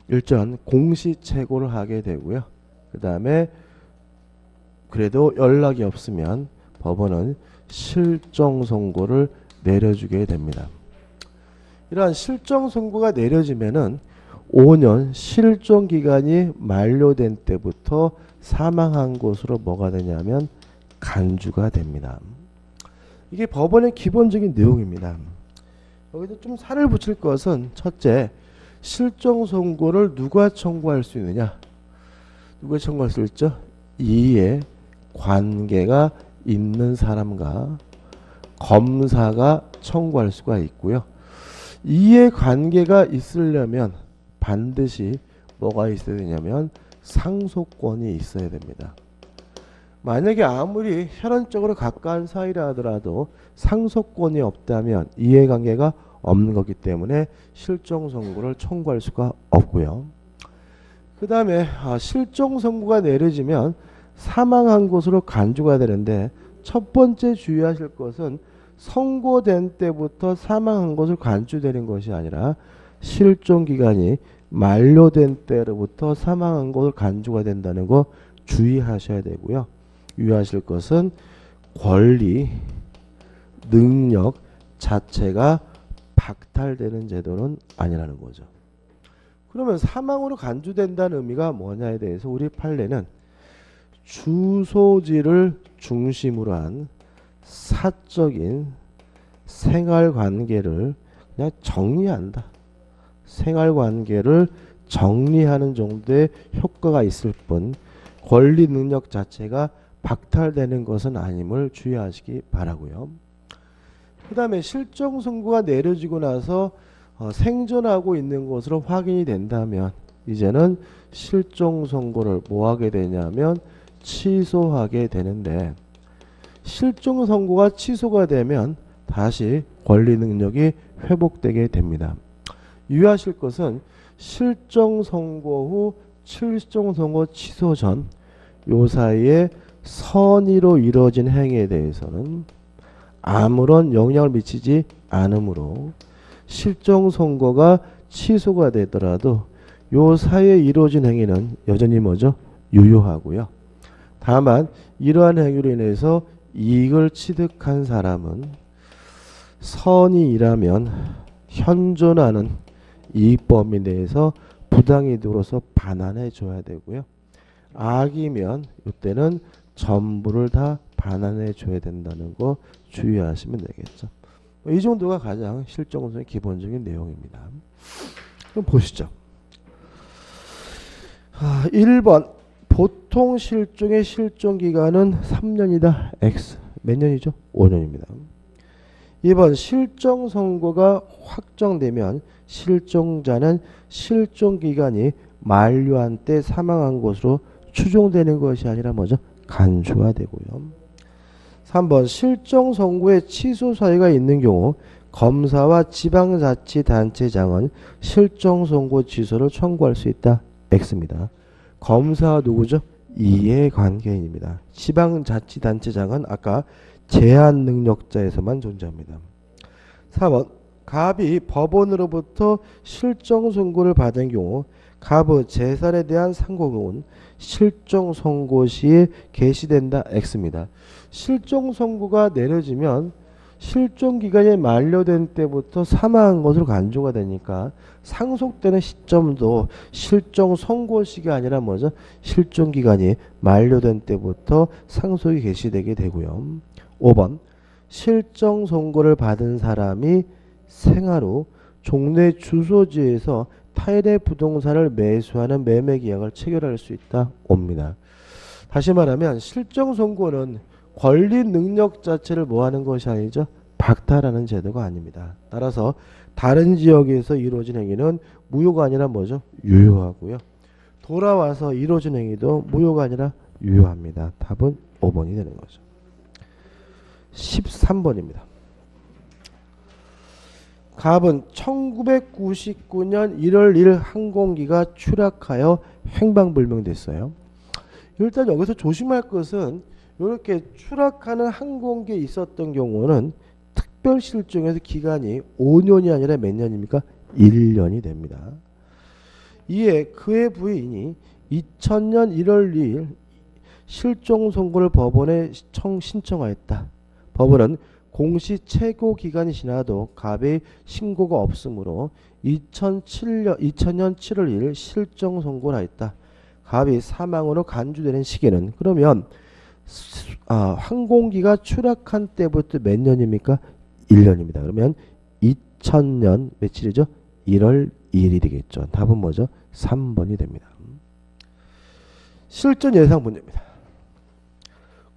A: 일단 공시채고를 하게 되고요. 그 다음에 그래도 연락이 없으면 법원은 실종 선고를 내려주게 됩니다. 이러한 실종 선고가 내려지면은 5년 실종 기간이 만료된 때부터 사망한 것으로 뭐가 되냐면 간주가 됩니다. 이게 법원의 기본적인 내용입니다. 여기서 좀 살을 붙일 것은 첫째, 실종 선고를 누가 청구할 수 있느냐? 누가 청구할 수 있죠? 이에 관계가 있는 사람과 검사가 청구할 수가 있고요. 이해 관계가 있으려면 반드시 뭐가 있어야 되냐면 상속권이 있어야 됩니다. 만약에 아무리 혈연적으로 가까운 사이라 하더라도 상속권이 없다면 이해관계가 없는 거기 때문에 실종 선고를 청구할 수가 없고요. 그 다음에 실종 선고가 내려지면 사망한 것으로 간주가 되는데 첫 번째 주의하실 것은 선고된 때부터 사망한 것으로 간주되는 것이 아니라 실종 기간이 만료된 때로부터 사망한 것으로 간주가 된다는 거 주의하셔야 되고요. 유의하실 것은 권리, 능력 자체가 박탈되는 제도는 아니라는 거죠. 그러면 사망으로 간주된다는 의미가 뭐냐에 대해서 우리 판례는 주소지를 중심으로 한 사적인 생활관계를 그냥 정리한다. 생활관계를 정리하는 정도의 효과가 있을 뿐 권리 능력 자체가 박탈되는 것은 아님을 주의하시기 바라고요. 그 다음에 실종 선고가 내려지고 나서 생존하고 있는 것으로 확인이 된다면 이제는 실종 선고를 뭐 하게 되냐면 취소하게 되는데 실종 선고가 취소가 되면 다시 권리 능력이 회복되게 됩니다. 유의하실 것은 실종 선고 후 실종 선고 취소 전 요 사이에 선의로 이루어진 행위에 대해서는 아무런 영향을 미치지 않으므로 실종 선고가 취소가 되더라도 요 사이에 이루어진 행위는 여전히 뭐죠? 유효하고요. 다만 이러한 행위로 인해서 이익을 취득한 사람은 선이 일하면 현존하는 이익범위 내에서 부당이득으로서 반환해 줘야 되고요. 악이면 이때는 전부를 다 반환해 줘야 된다는 거 주의하시면 되겠죠. 이 정도가 가장 실종선의 기본적인 내용입니다. 그럼 보시죠. 1번 보통 실종의 실종기간은 3년이다. X 몇 년이죠? 5년입니다. 2번 실종 선고가 확정되면 실종자는 실종기간이 만료한 때 사망한 것으로 추정되는 것이 아니라 뭐죠? 간주가 되고요. 3번 실정 선고의 취소 사유가 있는 경우 검사와 지방자치단체장은 실정 선고 취소를 청구할 수 있다. X입니다. 검사 누구죠? 이해관계인입니다. 지방자치단체장은 아까 제한능력자에서만 존재합니다. 4번 갑이 법원으로부터 실정 선고를 받은 경우 갑의 재산에 대한 상고금은 실정 선고 시에 개시된다. X입니다. 실정 선고가 내려지면 실정 기간이 만료된 때부터 사망한 것으로 간주가 되니까 상속되는 시점도 실정 선고 시가 아니라 뭐죠? 실정 기간이 만료된 때부터 상속이 개시되게 되고요. 5번 실정 선고를 받은 사람이 생활 후 종래 주소지에서 타인의 부동산을 매수하는 매매 계약을 체결할 수 있다. 옵니다. 다시 말하면 실정 선고는 권리 능력 자체를 뭐하는 것이 아니죠. 박탈하는 제도가 아닙니다. 따라서 다른 지역에서 이루어진 행위는 무효가 아니라 뭐죠? 유효하고요. 돌아와서 이루어진 행위도 무효가 아니라 유효합니다. 답은 5번이 되는 거죠. 13번입니다. 갑은 1999년 1월 1일 항공기가 추락하여 행방불명됐어요. 일단 여기서 조심할 것은 이렇게 추락하는 항공기에 있었던 경우는 특별실종에서 기간이 5년이 아니라 몇 년입니까? 1년이 됩니다. 이에 그의 부인이 2000년 1월 2일 실종 선고를 법원에 신청하였다. 법원은 공시 최고 기간이 지나도 갑의 신고가 없으므로 2000년 7월 1일 실종 선고를 하였다. 갑이 사망으로 간주되는 시기는 그러면 항공기가 추락한 때부터 몇 년입니까? 1년입니다. 그러면 2000년 며칠이죠? 1월 2일이 되겠죠. 답은 뭐죠? 3번이 됩니다. 실전 예상 문제입니다.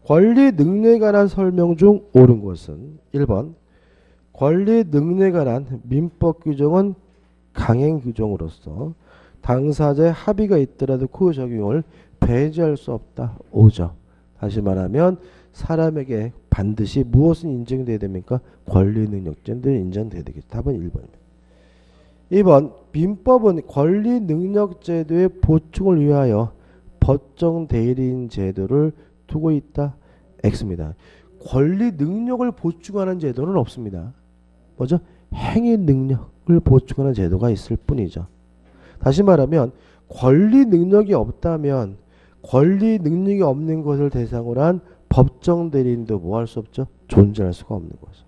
A: 권리 능력에 관한 설명 중 옳은 것은 1번 권리 능력에 관한 민법 규정은 강행 규정으로서 당사자의 합의가 있더라도 그 적용을 배제할 수 없다. 5죠. 다시 말하면 사람에게 반드시 무엇은 인정돼야 됩니까? 권리 능력제는 인정돼야 되겠죠. 답은 1번입니다. 2번 민법은 권리 능력제도의 보충을 위하여 법정 대리인 제도를 두고 있다. X입니다. 권리 능력을 보충하는 제도는 없습니다. 뭐죠? 행위 능력을 보충하는 제도가 있을 뿐이죠. 다시 말하면 권리 능력이 없다면 권리 능력이 없는 것을 대상으로 한 법정 대리인도 뭐 할 수 없죠? 존재할 수가 없는 거죠.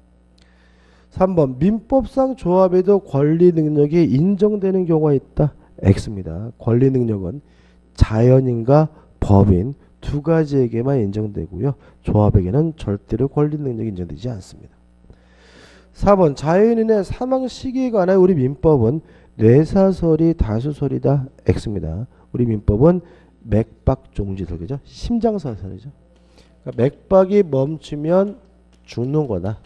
A: 3번 민법상 조합에도 권리 능력이 인정되는 경우가 있다. X입니다. 권리 능력은 자연인과 법인 두 가지에게만 인정되고요. 조합에게는 절대로 권리 능력이 인정되지 않습니다. 4번 자연인의 사망 시기에 관한 우리 민법은 뇌사설이 다수설이다. X입니다. 우리 민법은 맥박 종지설, 그죠? 심장사설이죠. 그러니까 맥박이 멈추면 죽는 거다.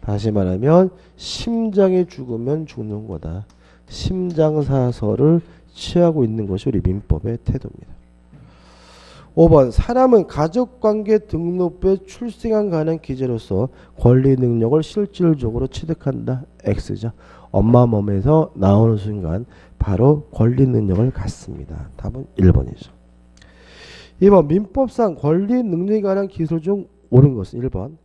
A: 다시 말하면 심장이 죽으면 죽는 거다. 심장사설을 취하고 있는 것이 우리 민법의 태도입니다. 5번 사람은 가족관계 등록부에 출생한 가는 기재로서 권리 능력을 실질적으로 취득한다. X죠. 엄마 몸에서 나오는 순간 바로 권리 능력을 갖습니다. 답은 1번이죠. 2번 민법상 권리 능력에 관한 기술 중 옳은 것은 1번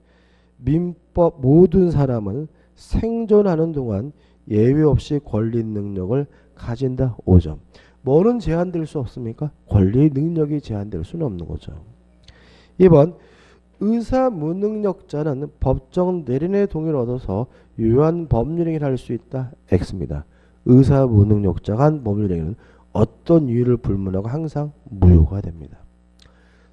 A: 민법 모든 사람은 생존하는 동안 예외 없이 권리 능력을 가진다. 5점. 뭐는 제한될 수 없습니까? 권리 능력이 제한될 수는 없는 거죠. 2번 의사 무능력자는 법정 대리인의 동의를 얻어서 유효한 법률행위를 할 수 있다. X입니다. 의사 무능력자가 한 법률행위는 어떤 이유를 불문하고 항상 무효가 됩니다.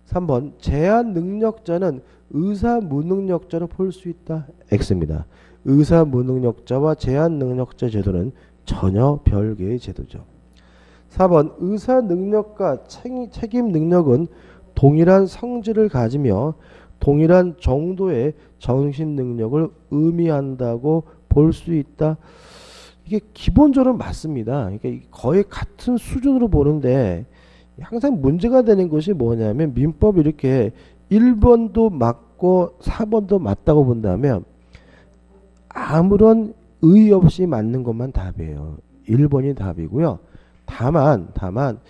A: 3번 제한 능력자는 의사 무능력자로 볼 수 있다. X입니다. 의사 무능력자와 제한 능력자 제도는 전혀 별개의 제도죠. 4번 의사 능력과 책임 능력은 동일한 성질을 가지며 동일한 정도의 정신 능력을 의미한다고 볼 수 있다. 이게 기본적으로 맞습니다. 그러니까 거의 같은 수준으로 보는데 항상 문제가 되는 것이 뭐냐면 민법이 이렇게 1번도 맞고 4번도 맞다고 본다면 아무런 의의 없이 맞는 것만 답이에요. 1번이 답이고요. 다만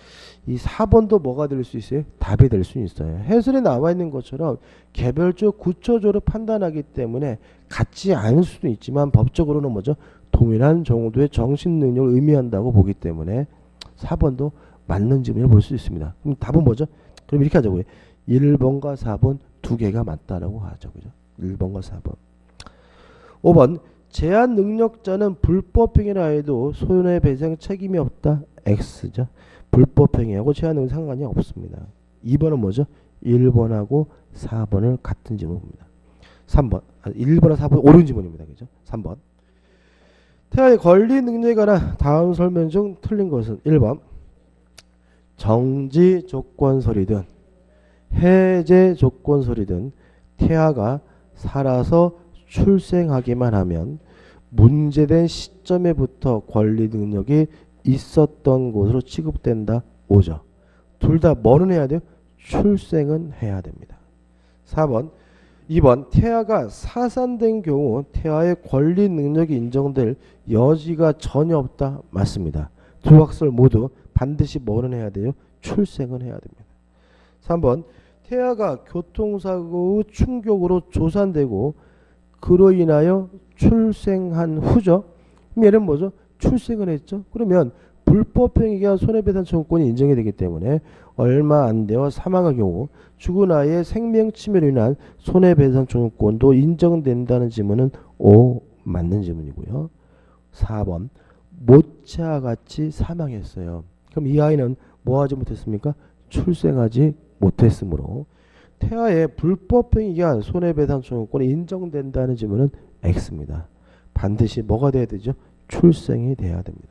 A: 이 4번도 뭐가 될 수 있어요? 답이 될 수 있어요. 해설에 나와 있는 것처럼 개별적 구체적으로 판단하기 때문에 같지 않을 수도 있지만 법적으로는 뭐죠? 동일한 정도의 정신 능력을 의미한다고 보기 때문에 4번도 맞는 질문을 볼 수 있습니다. 그럼 답은 뭐죠? 그럼 이렇게 하자고요. 1번과 4번 두 개가 맞다라고 하죠. 그죠? 1번과 4번. 5번 제한 능력자는 불법행위라 해도 손해배상 책임이 없다. X죠. 불법행위하고 제한 능력 상관이 없습니다. 2번은 뭐죠? 1번하고 4번을 같은 질문입니다. 3번 1번과 4번 옳은 질문입니다. 그죠? 3번 태아의 권리 능력에 관한 다음 설명 중 틀린 것은 1번 정지 조건설이든 해제 조건설이든 태아가 살아서 출생하기만 하면 문제된 시점에부터 권리 능력이 있었던 것으로 취급된다. 5죠. 둘 다 뭐는 해야 돼요? 출생은 해야 됩니다. 4번 2번 태아가 사산된 경우 태아의 권리 능력이 인정될 여지가 전혀 없다. 맞습니다. 두 학설 모두 반드시 뭐는 해야 돼요? 출생은 해야 됩니다. 3번 태아가 교통사고 후 충격으로 조산되고 그로 인하여 출생한 후죠. 그럼 얘는 뭐죠? 출생을 했죠. 그러면 불법행위가 손해배상 청구권이 인정이 되기 때문에 얼마 안 되어 사망의 경우 죽은 아이의 생명침해로 인한 손해배상 청구권도 인정된다는 질문은 O 맞는 질문이고요. 4번 모차와 같이 사망했어요. 그럼 이 아이는 뭐 하지 못했습니까? 출생하지 못했으므로 태아의 불법행위가 손해배상 청구권이 인정된다는 질문은 X입니다. 반드시 뭐가 돼야 되죠? 출생이 돼야 됩니다.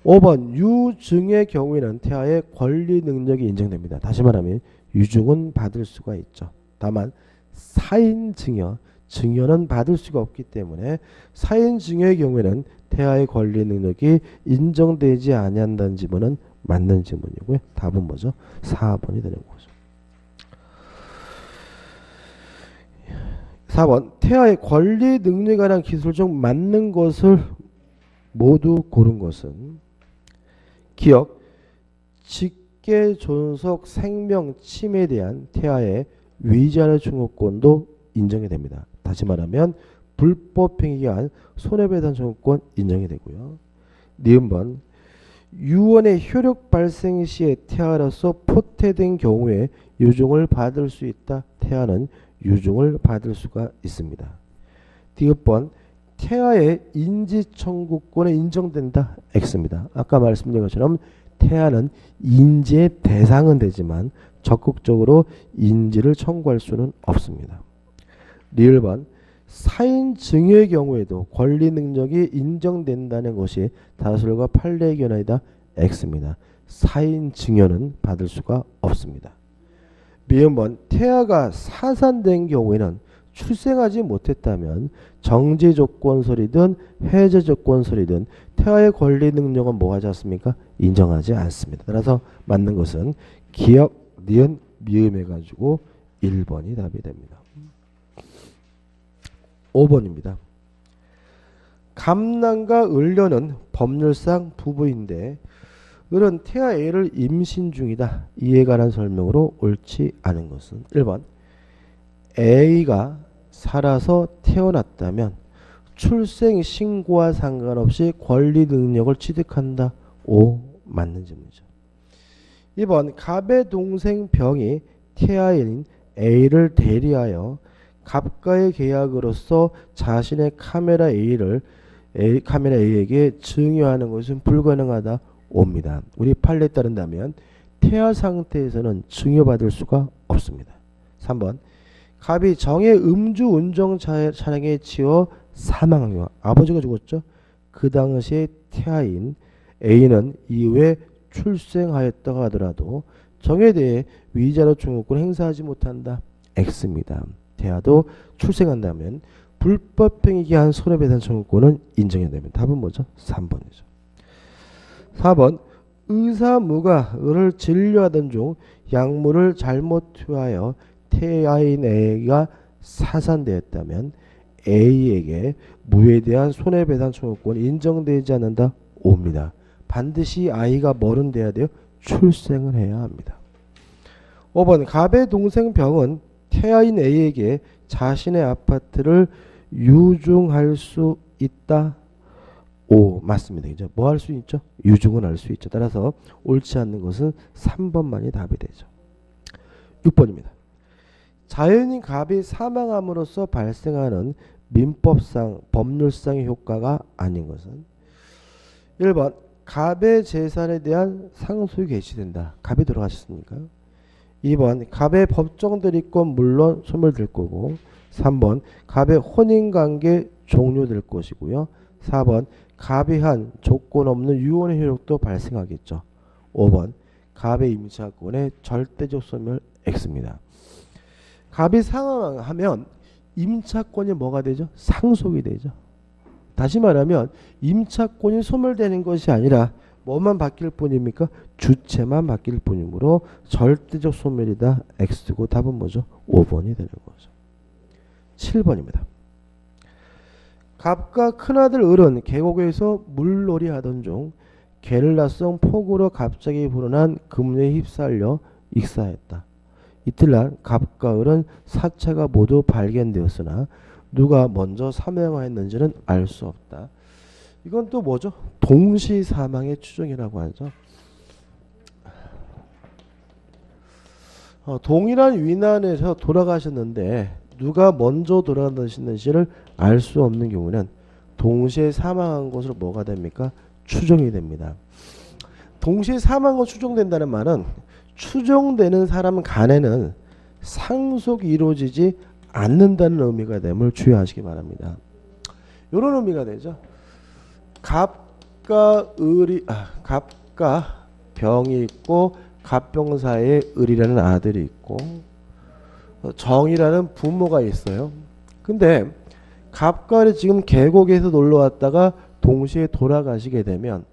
A: 5번 유증의 경우에는 태아의 권리 능력이 인정됩니다. 다시 말하면 유증은 받을 수가 있죠. 다만 사인 증여는 받을 수가 없기 때문에 사인 증여의 경우에는 태아의 권리 능력이 인정되지 아니한다는 질문은 맞는 질문이고요. 답은 뭐죠? 4번이 되는 거죠. 4번 태아의 권리 능력에 관한 기술 중 맞는 것을 모두 고른 것은 기억, 직계 존속 생명 침해에 대한 태아의 위자료 청구권도 인정이 됩니다. 다시 말하면 불법행위에 의한 손해배상 청구권 인정이 되고요. 니은번 유언의 효력 발생 시에 태아로서 포태된 경우에 유증을 받을 수 있다. 태아는 유증을 받을 수가 있습니다. 디귿번 태아의 인지 청구권에 인정된다. X입니다. 아까 말씀드린 것처럼 태아는 인지의 대상은 되지만 적극적으로 인지를 청구할 수는 없습니다. 리을번 사인 증여의 경우에도 권리 능력이 인정된다는 것이 다술과 판례의 견해이다. X입니다. 사인 증여는 받을 수가 없습니다. 미음번 태아가 사산된 경우에는 출생하지 못했다면 정지 조건설이든 해제 조건설이든 태아의 권리 능력은 뭐 하지 않습니까? 인정하지 않습니다. 따라서 맞는 것은 기억, 니은, 미음 해가지고 1번이 답이 됩니다. 5번입니다. 감남과 을려는 법률상 부부인데 을은 태아 A를 임신 중이다. 이에 관한 설명으로 옳지 않은 것은 1번 A가 살아서 태어났다면 출생 신고와 상관없이 권리 능력을 취득한다. O 맞는 질문이죠. 2번 갑의 동생 병이 태아인 A를 대리하여 갑과의 계약으로서 자신의 카메라 A에게 증여하는 것은 불가능하다. 옵니다. 우리 판례에 따른다면 태아 상태에서는 증여받을 수가 없습니다. 3번 갑이 정의 음주운전 차량에 치여 사망한 경우 아버지가 죽었죠. 그 당시에 태아인 A는 이후에 출생하였다고 하더라도 정에 대해 위자료 청구권 행사하지 못한다. X입니다. 태아도 출생한다면 불법행위에 한 손해배상 청구권은 인정해야 됩니다. 답은 뭐죠? 3번이죠. 4번 의사무가 을을 진료하던 중 약물을 잘못 투하여 태아인 A가 사산되었다면 A에게 무에 대한 손해배상 청구권이 인정되지 않는다. O입니다. 반드시 아이가 뭐는 돼야 돼요? 출생을 해야 합니다. 5번 갑의 동생 병은 태아인 A에게 자신의 아파트를 유증할 수 있다. 오, 맞습니다. 이제 뭐 할 수 있죠? 유증은 할 수 있죠. 따라서 옳지 않는 것은 3번만이 답이 되죠. 6번입니다. 자연인 갑이 사망함으로써 발생하는 민법상 법률상의 효과가 아닌 것은 1번 갑의 재산에 대한 상속이 개시된다. 갑이 돌아가셨으니까. 2번 갑의 법정 대리권 물론 소멸될 거고 3번 갑의 혼인관계 종료될 것이고요. 4번 갑이 한 조건 없는 유언의 효력도 발생하겠죠. 5번 갑의 임차권의 절대적 소멸 X입니다. 갑이 사망하면 임차권이 뭐가 되죠? 상속이 되죠. 다시 말하면 임차권이 소멸되는 것이 아니라 뭐만 바뀔 뿐입니까? 주체만 바뀔 뿐이므로 절대적 소멸이다. X고 답은 뭐죠? 5번이 되는 거죠. 7번입니다. 갑과 큰아들 을은 계곡에서 물놀이 하던 중 게릴라성 폭우로 갑자기 불어난 급류에 휩쓸려 익사했다. 이틀날 갑과 을은 사체가 모두 발견되었으나 누가 먼저 사망했는지는 알 수 없다. 이건 또 뭐죠? 동시 사망의 추정이라고 하죠. 동일한 위난에서 돌아가셨는데 누가 먼저 돌아가셨는지를 알 수 없는 경우는 동시에 사망한 것으로 뭐가 됩니까? 추정이 됩니다. 동시에 사망한 것 추정된다는 말은 추정되는 사람 간에는 상속이 이루어지지 않는다는 의미가 됨을 주의하시기 바랍니다. 이런 의미가 되죠. 갑과 병이 있고 갑병 사이에 을이라는 아들이 있고 정이라는 부모가 있어요. 근데 갑과 을이 지금 계곡에서 놀러 왔다가 동시에 돌아가시게 되면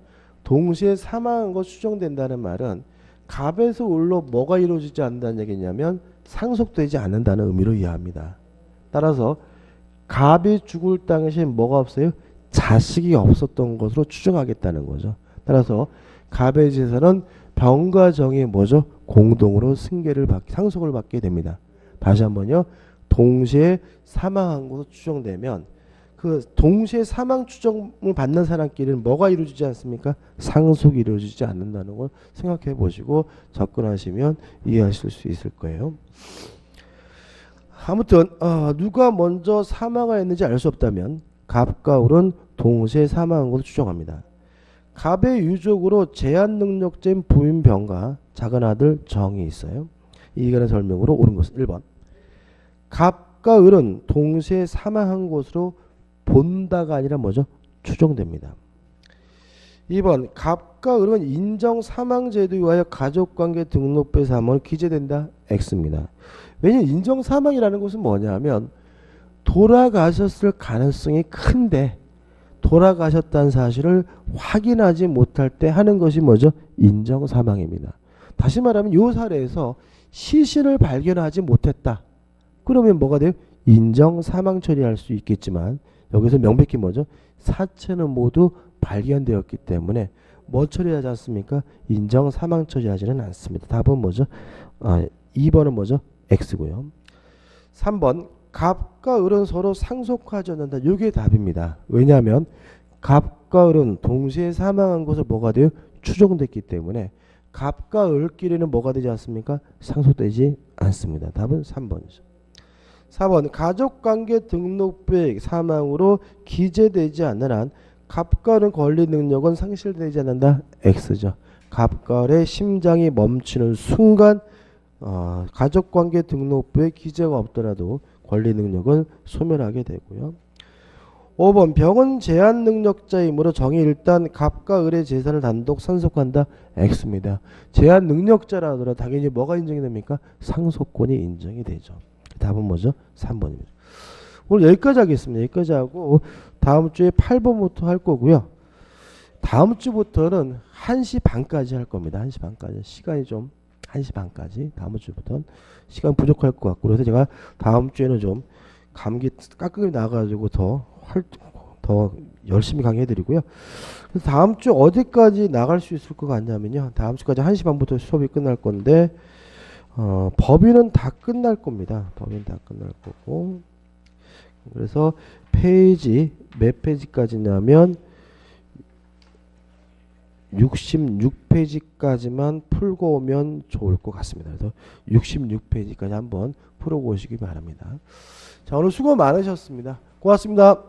A: 동시에 사망한 것 추정된다는 말은 갑에서 을로 뭐가 이루어지지 않는다는 얘기냐면 상속되지 않는다는 의미로 이해합니다. 따라서 갑이 죽을 당시에 뭐가 없어요? 자식이 없었던 것으로 추정하겠다는 거죠. 따라서 갑의 재산은 병과 정이 뭐죠? 공동으로 상속을 받게 됩니다. 다시 한번요. 동시에 사망한 것으로 추정되면 그 동시에 사망 추정을 받는 사람끼리는 뭐가 이루어지지 않습니까? 상속이 이루어지지 않는다는 걸 생각해 보시고 접근하시면 이해하실 수 있을 거예요. 아무튼 누가 먼저 사망하였는지 알 수 없다면 갑과 을은 동시에 사망한 것으로 추정합니다. 갑의 유족으로 제한 능력자인 부인 병과 작은 아들 정이 있어요. 이간의 설명으로 옳은 것은 1번 갑과 을은 동시에 사망한 것으로 본다가 아니라 뭐죠? 추정됩니다. 2번 갑과 을은 인정 사망제도에 의하여 가족관계 등록부에 사망을 기재된다. X입니다. 왜냐하면 인정 사망이라는 것은 뭐냐면 돌아가셨을 가능성이 큰데 돌아가셨다는 사실을 확인하지 못할 때 하는 것이 뭐죠? 인정 사망입니다. 다시 말하면 이 사례에서 시신을 발견하지 못했다. 그러면 뭐가 돼요? 인정 사망 처리할 수 있겠지만 여기서 명백히 뭐죠? 사체는 모두 발견되었기 때문에 뭐 처리하지 않습니까? 인정 사망 처리하지는 않습니다. 답은 뭐죠? 2번은 뭐죠? X고요. 3번 갑과 을은 서로 상속하지 않는다. 이게 답입니다. 왜냐하면 갑과 을은 동시에 사망한 것을 뭐가 돼요? 추정됐기 때문에 갑과 을끼리는 뭐가 되지 않습니까? 상속되지 않습니다. 답은 3번이죠. 4번 가족관계 등록부에 사망으로 기재되지 않는 한 갑과 을의 권리 능력은 상실되지 않는다. X죠. 갑과 을의 심장이 멈추는 순간 가족관계 등록부에 기재가 없더라도 권리 능력은 소멸하게 되고요. 5번 병은 제한 능력자이므로 정이 일단 갑과 을의 재산을 단독 상속한다. X입니다. 제한 능력자라 하더라도 당연히 뭐가 인정이 됩니까? 상속권이 인정이 되죠. 답은 뭐죠? 3번입니다. 오늘 여기까지 하겠습니다. 여기까지 하고 다음 주에 8번부터 할 거고요. 다음 주부터는 1시 반까지 할 겁니다. 1시 반까지. 시간이 좀 1시 반까지. 다음 주부터는 시간 부족할 것 같고, 그래서 제가 다음 주에는 좀 감기 깍깍이 나가지고 더 열심히 강의해드리고요. 그래서 다음 주 어디까지 나갈 수 있을 것 같냐면요. 다음 주까지 1시 반부터 수업이 끝날 건데, 법인은 다 끝날 겁니다. 법인 다 끝날 거고. 그래서 페이지 몇 페이지까지냐면 66페이지까지만 풀고 오면 좋을 것 같습니다. 그래서 66페이지까지 한번 풀어보시기 바랍니다. 자, 오늘 수고 많으셨습니다. 고맙습니다.